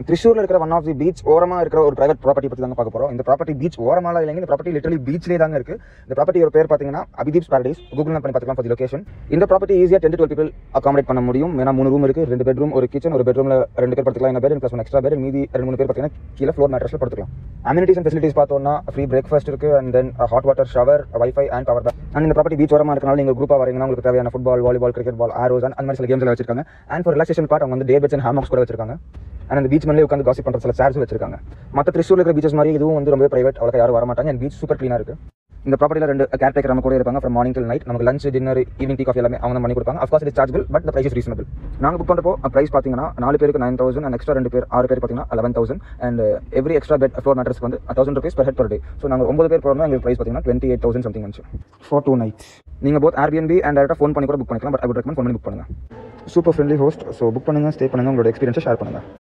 Thrissur இருக்கிற one of the beach ஓரமா இருக்கிற ஒரு பிரைவேட் ப்ராப்பர்ட்டி பத்தி தாங்க பார்க்க போறோம். இந்த ப்ராப்பர்ட்டி பீச் ஓரமால இல்லைங்க, இந்த ப்ராப்பர்ட்டி லிட்டரலி பீச்லேயே தாங்க இருக்கு. இந்த ப்ராப்பர்ட்டியோட பேர் பார்த்தீங்கன்னா அபிதீப்ஸ் பாரடைஸ். கூகுள் மேப் பண்ணி பார்த்துக்கலாம் ஃபார் தி லொகேஷன். இந்த ப்ராப்பர்ட்டி ஈஸியாக 10 to 12 people அகாமடேட் பண்ண முடியும். ஏன்னா 3 ரூம் இருக்கு, 2 பெட்ரூம், ஒரு கிச்சன், ஒரு பெட்ரூம்ல 2 பேர் படுத்துக்கலாம். இந்த பெட் ப்ளஸ் 1 எக்ஸ்ட்ரா பெட், மீதி 2-3 பேர் பார்த்தீங்கன்னா கீழே ஃப்ளோர் மேட்ரஸ்ல படுத்துக்கலாம். அம்யூனிட்டிஸ் அண்ட் ஃபெசிலிட்டிஸ் பார்த்தோம்னா ஃப்ரீ பிரேக்ஃபாஸ்ட் இருக்கு, and then hot water shower, wifi and power bank. And இந்த ப்ராப்பர்ட்டி பீச் ஓரமா இருக்கனால நீங்க குரூப்பா வரீங்கன்னா உங்களுக்கு தேவையான football, volleyball, cricket ball, arrows அந்த மாதிரி சில கேம்ஸ் எல்லாம் வச்சிருக்காங்க. அண்ட் ஃபார் ரிலாக்ஸேஷன் பார்ட் அவங்க வந்து டே பெட்ஸ் அண்ட் ஹாமாக்ஸ் கூட வச்சிருக்காங்க. அண்ட் அந்த பீச் மேலே உட்காந்து காசிப் பண்ற சில சேர்ஸ் வச்சிருக்காங்க. மற்ற த்ரிஷூர்ல இருக்கிற பீச்சஸ் மாதிரி இதுவும் வந்து ரொம்ப பிரைவேட், அவ்வளோ யாரும் வர மாட்டாங்க. அண்ட் பீச் சூப்பர் க்ளீனா இருக்கு. இந்த ப்ராப்பர்ட்டியில் 2 கேர்டேக்கர் நம்ம கூட இருப்பாங்க ஃப்ரம் மார்னிங் டில் நைட். நமக்கு lunch, dinner, evening tea coffee எல்லாமே அவங்க தான் பண்ணி கொடுப்பாங்க. Of course it chargeable, but the price is reasonable. நாங்கள் புக் பண்ணுறப்போ ப்ரைஸ் பார்த்தீங்கன்னா 4 பேருக்கு 9,000 அண்ட் எக்ஸ்ட்ரா 2 பேர் 6 பேர் பார்த்தீங்கன்னா 11,000 and every extra bed floor மேட்டர்ஸ்க்கு வந்து 1,000 rupees per head per day. So நாங்கள் 9 பேர் போகிறோம்னா எங்களுக்கு ப்ரைஸ் பார்த்தீங்கன்னா 28,000 சம்திங் வந்துச்சு ஃபார் 2 nights. நீங்கள் போத் Airbnb அண்ட் டேரெக்டாக ஃபோன் பண்ணி கூட புக் பண்ணிக்கலாம். But I would recommend phone பண்ணி புக் பண்ணுங்கள். Super friendly host. So book பண்ணுங்கள், ஸ்டே பண்ணுங்கள், உங்களோட எக்ஸ்பீரியன்ஸை ஷேர் பண்ணுங்கள்.